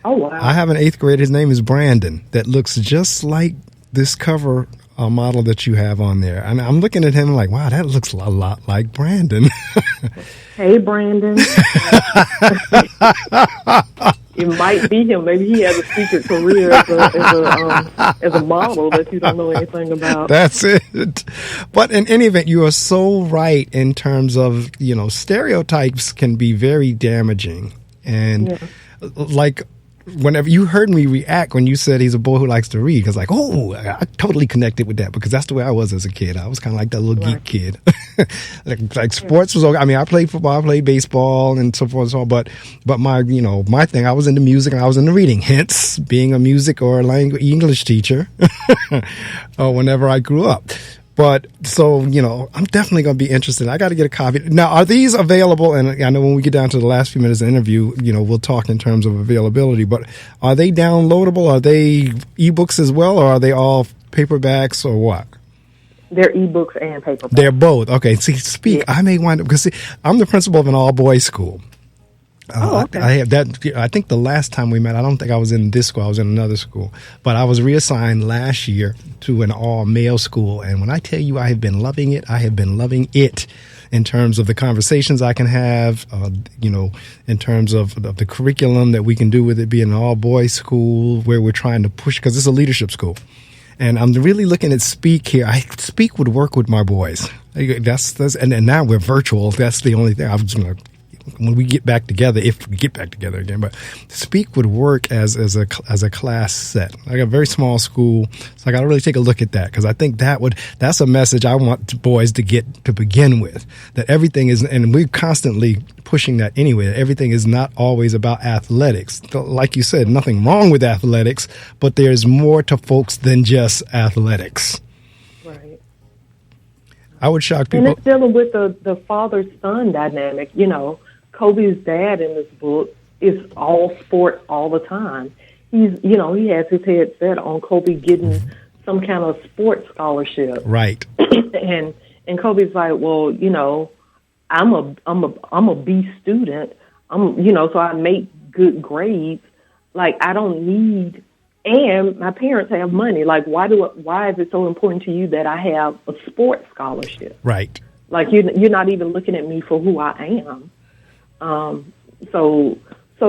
S2: Oh, wow.
S1: I have an 8th grader. His name is Brandon, that looks just like this cover model that you have on there. And I'm looking at him like, wow, that looks a lot like Brandon.
S2: Hey, Brandon. It might be him. Maybe he has a secret career as a model that you don't know anything about.
S1: That's it. But in any event, you are so right in terms of, you know, stereotypes can be very damaging. And like, whenever you heard me react when you said he's a boy who likes to read, because like, oh, I totally connected with that, because that's the way I was as a kid. I was kind of like that little geek kid. like sports was okay. I mean, I played football, I played baseball, and so forth and so on. But my thing, I was into music and I was into reading. Hence, being a music or a language English teacher, whenever I grew up. But so, you know, I'm definitely going to be interested. I got to get a copy. Now, are these available? And I know when we get down to the last few minutes of the interview, you know, we'll talk in terms of availability, but are they downloadable? Are they ebooks as well? Or are they all paperbacks or what?
S2: They're ebooks and paperbacks.
S1: They're both. Okay. See, Speak, I may wind up, because I'm the principal of an all boys school.
S2: Okay.
S1: I have that. I think the last time we met, I don't think I was in this school. I was in another school, but I was reassigned last year to an all male school. And when I tell you, I have been loving it. I have been loving it in terms of the conversations I can have, you know, in terms of the curriculum that we can do with it being an all boys school where we're trying to push, because it's a leadership school. And I'm really looking at Speak here. Speak would work with my boys. And now we're virtual. That's the only thing I was going to, when we get back together, if we get back together again, but Speak would work as a class set. I got a very small school, so I got to really take a look at that, because I think that's a message I want boys to get to begin with, that everything is, and we're constantly pushing that anyway, that everything is not always about athletics. Like you said, nothing wrong with athletics, but there's more to folks than just athletics.
S2: Right.
S1: I would shock people.
S2: And it's dealing with the father-son dynamic, you know. Kobe's dad in this book is all sport all the time. He has his head set on Kobe getting some kind of sports scholarship.
S1: Right.
S2: and Kobe's like, well, you know, I'm a B student. So I make good grades. Like, I don't need, and my parents have money. Like, why is it so important to you that I have a sports scholarship?
S1: Right.
S2: Like, you're not even looking at me for who I am. So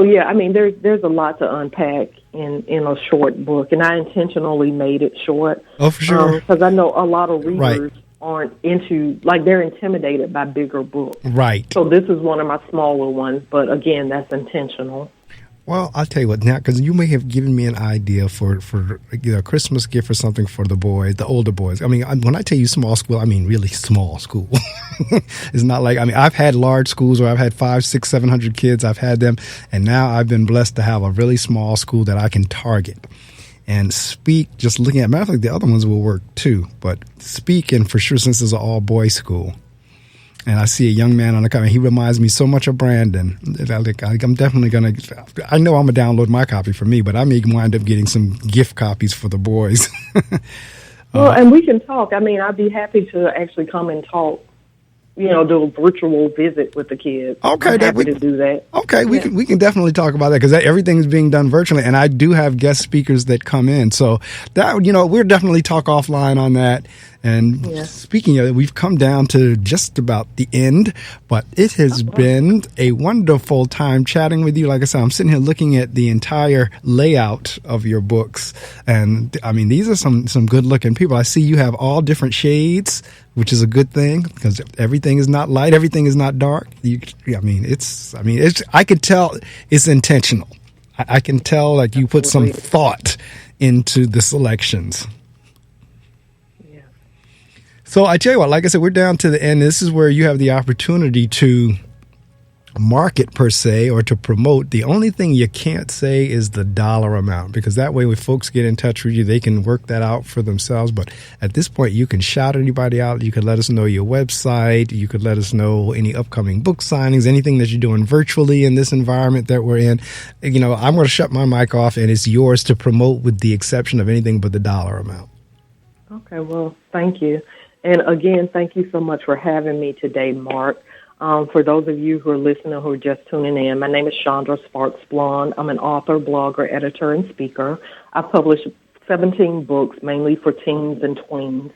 S2: yeah, I mean, there's a lot to unpack in a short book, and I intentionally made it short.
S1: Oh, for sure.
S2: Because I know a lot of readers aren't into, like, they're intimidated by bigger books.
S1: Right.
S2: So this is one of my smaller ones, but again, that's intentional.
S1: Well, I'll tell you what, now, because you may have given me an idea for a Christmas gift or something for the boys, the older boys. I mean, when I tell you small school, I mean really small school. It's not like, I mean, I've had large schools where I've had 500, 600, 700 kids. I've had them, and now I've been blessed to have a really small school that I can target. And Speak, just looking at, matter of fact, the other ones will work too, but Speak, and for sure, since it's an all-boys school, and I see a young man on the cover, he reminds me so much of Brandon. I'm definitely going to, I know I'm going to download my copy for me, but I may wind up getting some gift copies for the boys.
S2: Well, and we can talk. I mean, I'd be happy to actually come and talk, you know, do a virtual visit with the kids.
S1: Okay.
S2: I'm happy to do that.
S1: Okay, we can definitely talk about that, because everything is being done virtually, and I do have guest speakers that come in. So that, you know, we'll definitely talk offline on that. And speaking of it, we've come down to just about the end, but it has been a wonderful time chatting with you. Like I said, I'm sitting here looking at the entire layout of your books. And I mean, these are some good looking people. I see you have all different shades, which is a good thing, because everything is not light. Everything is not dark. I could tell it's intentional. I can tell, like, you put some thought into the selections. So I tell you what, like I said, we're down to the end. This is where you have the opportunity to market per se or to promote. The only thing you can't say is the dollar amount, because that way when folks get in touch with you, they can work that out for themselves. But at this point, you can shout anybody out. You could let us know your website. You could let us know any upcoming book signings, anything that you're doing virtually in this environment that we're in. You know, I'm going to shut my mic off, and it's yours to promote with the exception of anything but the dollar amount.
S2: Okay, well, thank you. And again, thank you so much for having me today, Mark. For those of you who are listening who are just tuning in, my name is Chandra Sparks Splond. I'm an author, blogger, editor, and speaker. I publish 17 books, mainly for teens and tweens.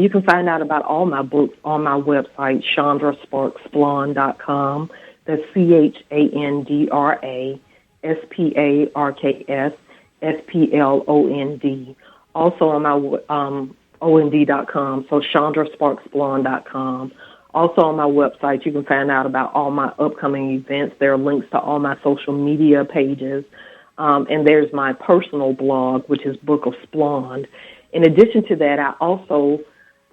S2: You can find out about all my books on my website, chandrasparksplond.com. That's ChandraSparksSplond. Also on my OND.com, so chandrasparksblond.com. Also on my website, you can find out about all my upcoming events. There are links to all my social media pages. And there's my personal blog, which is Book of Splond. In addition to that, I also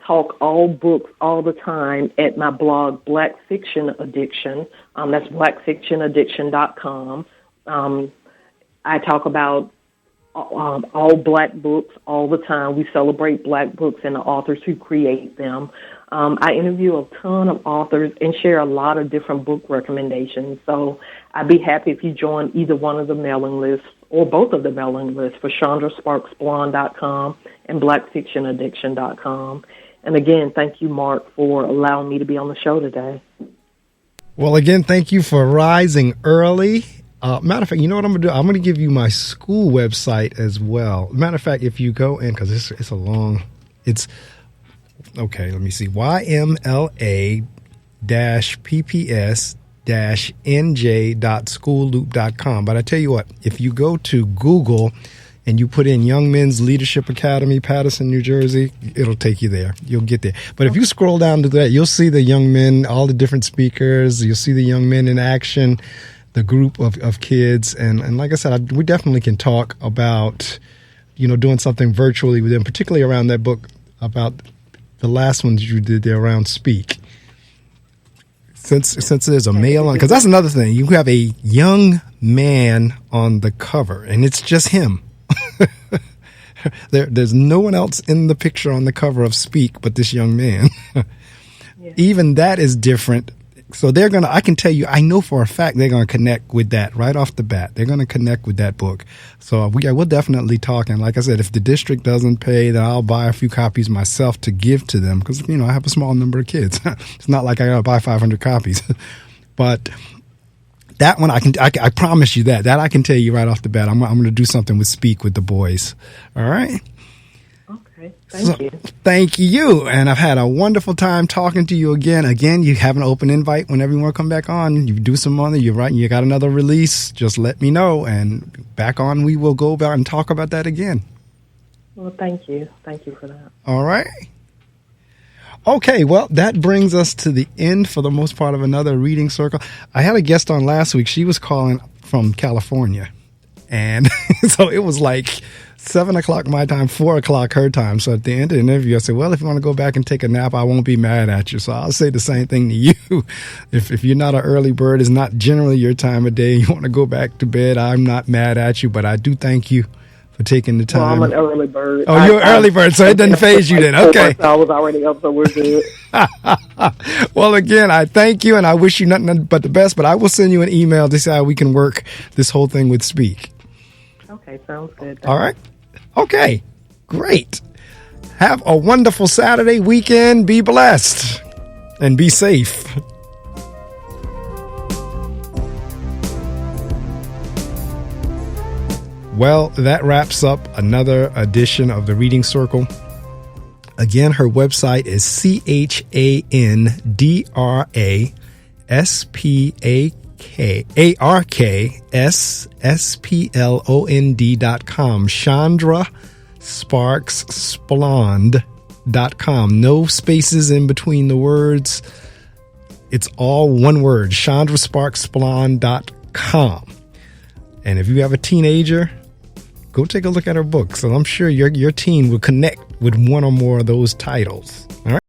S2: talk all books all the time at my blog, Black Fiction Addiction. That's blackfictionaddiction.com. I talk about all black books all the time. We celebrate black books and the authors who create them. I interview a ton of authors and share a lot of different book recommendations. So I'd be happy if you join either one of the mailing lists or both of the mailing lists for chandrasparksblond.com and blackfictionaddiction.com. And again, thank you, Mark, for allowing me to be on the show today.
S1: Well, again, thank you for rising early. Matter of fact, you know what I'm going to do? I'm going to give you my school website as well. Matter of fact, if you go in, because it's a long, okay, let me see, ymla-pps-nj.schoolloop.com. But I tell you what, if you go to Google and you put in Young Men's Leadership Academy, Paterson, New Jersey, it'll take you there. You'll get there. But if you scroll down to that, you'll see the young men, all the different speakers. You'll see the young men in action, the group of kids. And like I said, we definitely can talk about, doing something virtually with them, particularly around that book about the last ones you did there around Speak. Since there's a male on, because that's another thing. You have a young man on the cover, and it's just him. There's no one else in the picture on the cover of Speak but this young man. Yeah. Even that is different. So I can tell you, I know for a fact they're going to connect with that right off the bat. They're going to connect with that book. So we'll definitely talk. And like I said, if the district doesn't pay, then I'll buy a few copies myself to give to them because, I have a small number of kids. It's not like I got to buy 500 copies. But that one, I promise you that I can tell you right off the bat. I'm going to do something with Speak with the boys. All right?
S2: Thank you.
S1: Thank you. And I've had a wonderful time talking to you again. Again, you have an open invite whenever you want to come back on. You do some other, you're right, you got another release, just let me know. And back on, we will go about and talk about that again.
S2: Well, thank you. Thank you for that.
S1: All right. Okay, well, that brings us to the end for the most part of another reading circle. I had a guest on last week. She was calling from California. And so it was like 7 o'clock my time, 4 o'clock her time. So at the end of the interview, I said, well, if you want to go back and take a nap, I won't be mad at you. So I'll say the same thing to you. If you're not an early bird, it's not generally your time of day, you want to go back to bed, I'm not mad at you. But I do thank you for taking the time.
S2: Well, I'm an early bird.
S1: Oh, you're an early bird, so it doesn't phase you then. Okay.
S2: I was already up, so we're good.
S1: Well, again, I thank you, and I wish you nothing but the best. But I will send you an email to see how we can work this whole thing with Speak.
S2: Okay, sounds good.
S1: All right. Okay, great. Have a wonderful Saturday weekend. Be blessed and be safe. Well, that wraps up another edition of the Reading Circle. Again, her website is ChandraSparksSplond.com. ChandraSparksSplond.com. No spaces in between the words. It's all one word, ChandraSparksSplond.com. And if you have a teenager, go take a look at her book. So I'm sure your teen will connect with one or more of those titles. All right.